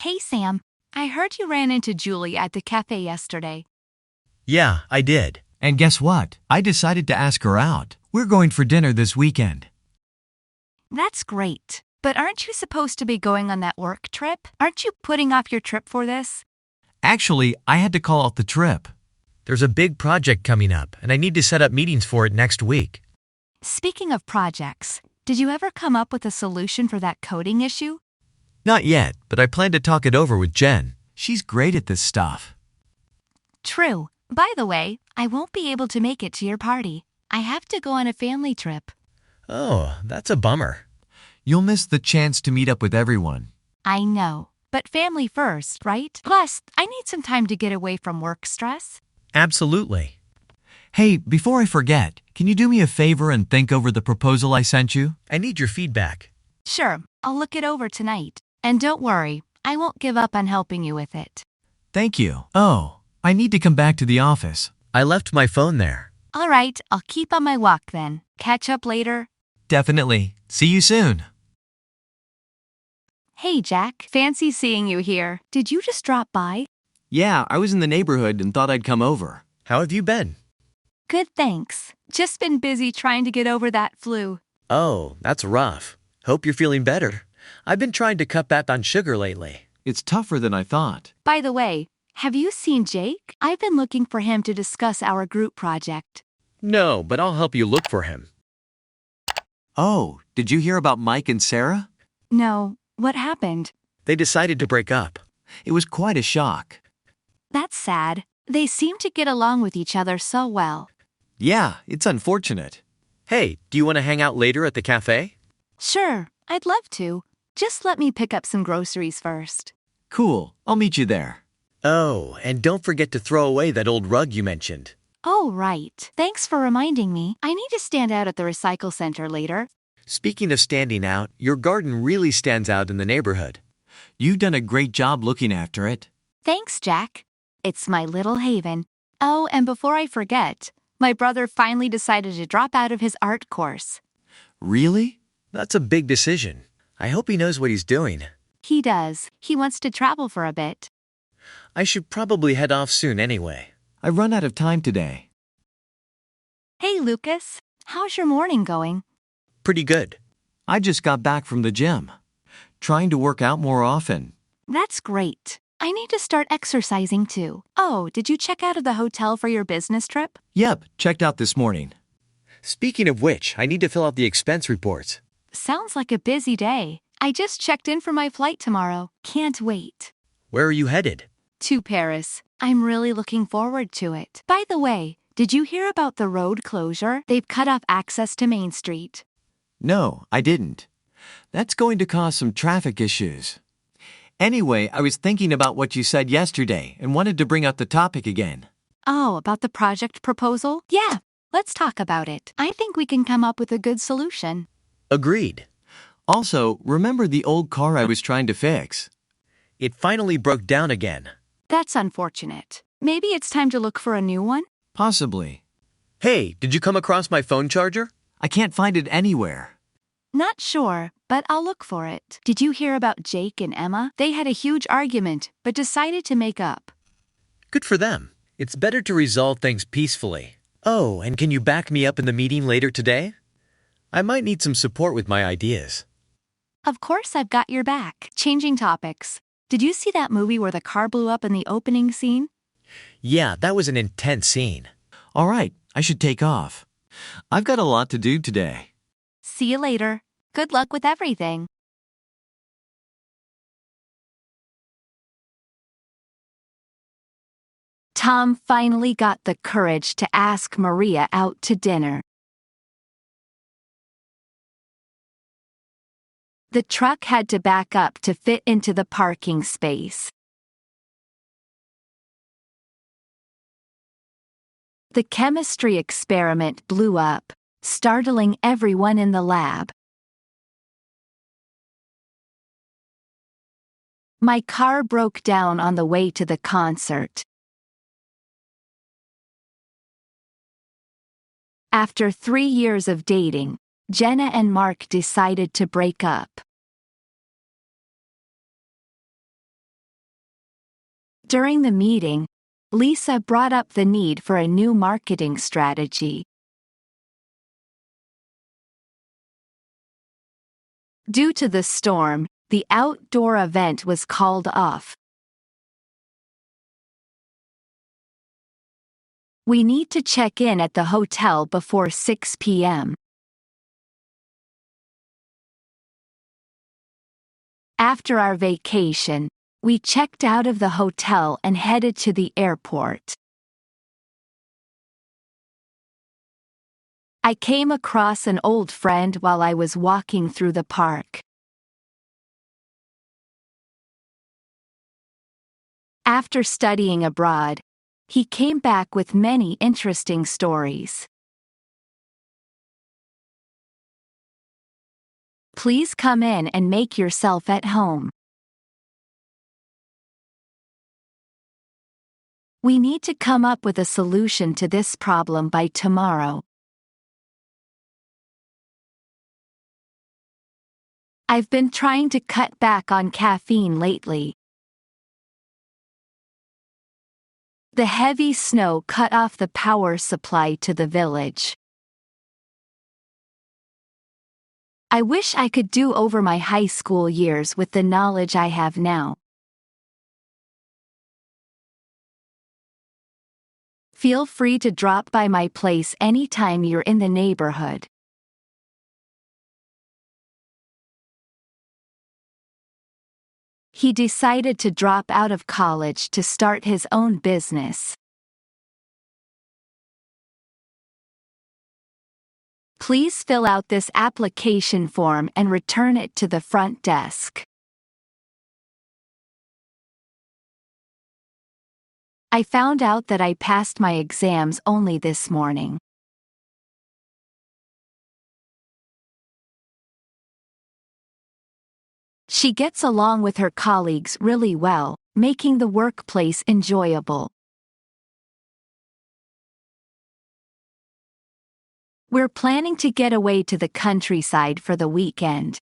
Hey Sam, I heard you ran into Julie at the cafe yesterday. Yeah, I did. And guess what? I decided to ask her out. We're going for dinner this weekend. That's great. But aren't you supposed to be going on that work trip? Aren't you putting off your trip for this? Actually, I had to call off the trip. There's a big project coming up, and I need to set up meetings for it next week. Speaking of projects, did you ever come up with a solution for that coding issue? Not yet, but I plan to talk it over with Jen. She's great at this stuff. True. By the way, I won't be able to make it to your party. I have to go on a family trip. Oh, that's a bummer. You'll miss the chance to meet up with everyone. I know, but family first, right? Plus, I need some time to get away from work stress. Absolutely. Hey, before I forget, can you do me a favor and think over the proposal I sent you? I need your feedback. Sure, I'll look it over tonight. And don't worry, I won't give up on helping you with it. Thank you. Oh, I need to come back to the office. I left my phone there. All right, I'll keep on my walk then. Catch up later. Definitely. See you soon. Hey Jack, fancy seeing you here. Did you just drop by? Yeah, I was in the neighborhood and thought I'd come over. How have you been? Good, thanks. Just been busy trying to get over that flu. Oh, that's rough. Hope you're feeling better. I've been trying to cut back on sugar lately. It's tougher than I thought. By the way, have you seen Jake? I've been looking for him to discuss our group project. No, but I'll help you look for him. Oh, did you hear about Mike and Sarah? No, what happened? They decided to break up. It was quite a shock. That's sad. They seem to get along with each other so well. Yeah, it's unfortunate. Hey, do you want to hang out later at the cafe? Sure, I'd love to. Just let me pick up some groceries first. Cool, I'll meet you there. Oh, and don't forget to throw away that old rug you mentioned. Oh, right. Thanks for reminding me. I need to stand out at the recycle center later. Speaking of standing out, your garden really stands out in the neighborhood. You've done a great job looking after it. Thanks, Jack. It's my little haven. Oh, and before I forget, my brother finally decided to drop out of his art course. Really? That's a big decision. I hope he knows what he's doing. He does. He wants to travel for a bit. I should probably head off soon anyway. I've run out of time today. Hey, Lucas. How's your morning going? Pretty good. I just got back from the gym. Trying to work out more often. That's great. I need to start exercising too. Oh, did you check out of the hotel for your business trip? Yep, checked out this morning. Speaking of which, I need to fill out the expense reports. Sounds like a busy day. I just checked in for my flight tomorrow. Can't wait. Where are you headed? To Paris. I'm really looking forward to it. By the way, did you hear about the road closure? They've cut off access to Main Street. No, I didn't. That's going to cause some traffic issues. Anyway, I was thinking about what you said yesterday and wanted to bring up the topic again. Oh, about the project proposal? Yeah, let's talk about it. I think we can come up with a good solution. Agreed. Also, remember the old car I was trying to fix? It finally broke down again. That's unfortunate. Maybe it's time to look for a new one? Possibly. Hey, did you come across my phone charger? I can't find it anywhere. Not sure, but I'll look for it. Did you hear about Jake and Emma? They had a huge argument, but decided to make up. Good for them. It's better to resolve things peacefully. Oh, and can you back me up in the meeting later today? I might need some support with my ideas. Of course I've got your back. Changing topics. Did you see that movie where the car blew up in the opening scene? Yeah, that was an intense scene. All right, I should take off. I've got a lot to do today. See you later. Good luck with everything. Tom finally got the courage to ask Maria out to dinner. The truck had to back up to fit into the parking space. The chemistry experiment blew up, startling everyone in the lab. My car broke down on the way to the concert. After 3 years of dating, Jenna and Mark decided to break up. During the meeting, Lisa brought up the need for a new marketing strategy. Due to the storm, the outdoor event was called off. We need to check in at the hotel before 6 p.m. After our vacation, we checked out of the hotel and headed to the airport. I came across an old friend while I was walking through the park. After studying abroad, he came back with many interesting stories. Please come in and make yourself at home. We need to come up with a solution to this problem by tomorrow. I've been trying to cut back on caffeine lately. The heavy snow cut off the power supply to the village. I wish I could do over my high school years with the knowledge I have now. Feel free to drop by my place anytime you're in the neighborhood. He decided to drop out of college to start his own business. Please fill out this application form and return it to the front desk. I found out that I passed my exams only this morning. She gets along with her colleagues really well, making the workplace enjoyable. We're planning to get away to the countryside for the weekend.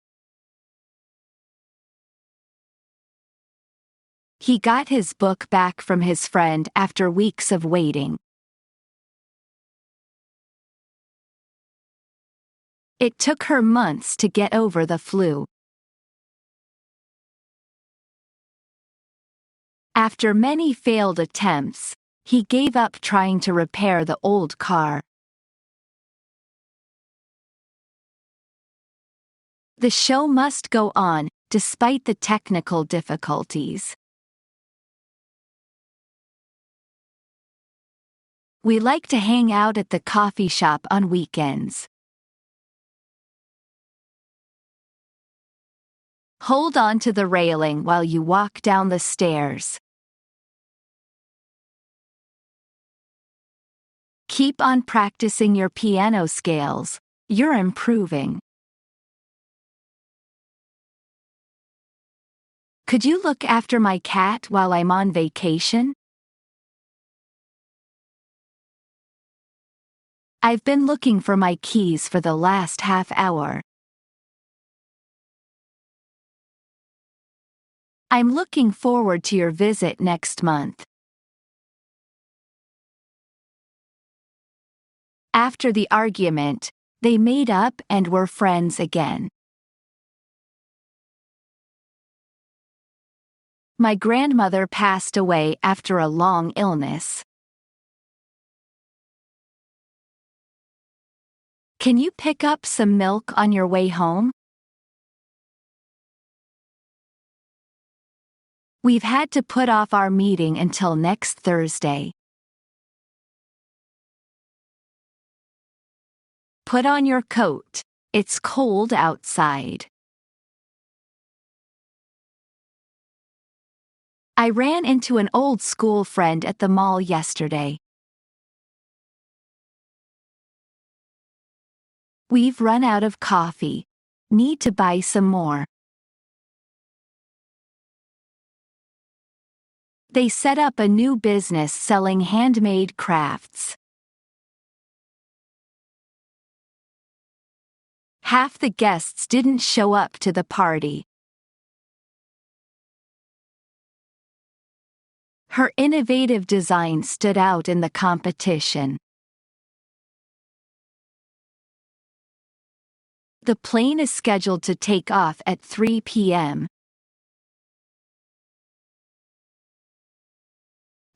He got his book back from his friend after weeks of waiting. It took her months to get over the flu. After many failed attempts, he gave up trying to repair the old car. The show must go on, despite the technical difficulties. We like to hang out at the coffee shop on weekends. Hold on to the railing while you walk down the stairs. Keep on practicing your piano scales. You're improving. Could you look after my cat while I'm on vacation? I've been looking for my keys for the last half hour. I'm looking forward to your visit next month. After the argument, they made up and were friends again. My grandmother passed away after a long illness. Can you pick up some milk on your way home? We've had to put off our meeting until next Thursday. Put on your coat. It's cold outside. I ran into an old school friend at the mall yesterday. We've run out of coffee. Need to buy some more. They set up a new business selling handmade crafts. Half the guests didn't show up to the party. Her innovative design stood out in the competition. The plane is scheduled to take off at 3 p.m.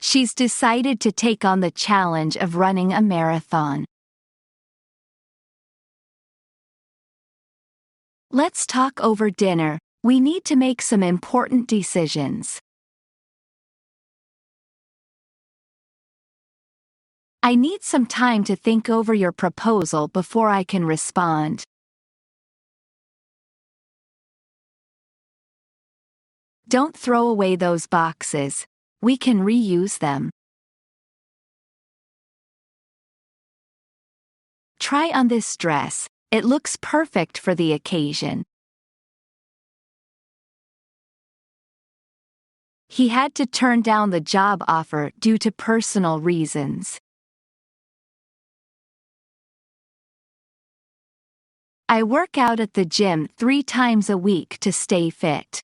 She's decided to take on the challenge of running a marathon. Let's talk over dinner. We need to make some important decisions. I need some time to think over your proposal before I can respond. Don't throw away those boxes. We can reuse them. Try on this dress. It looks perfect for the occasion. He had to turn down the job offer due to personal reasons. I work out at the gym 3 times a week to stay fit.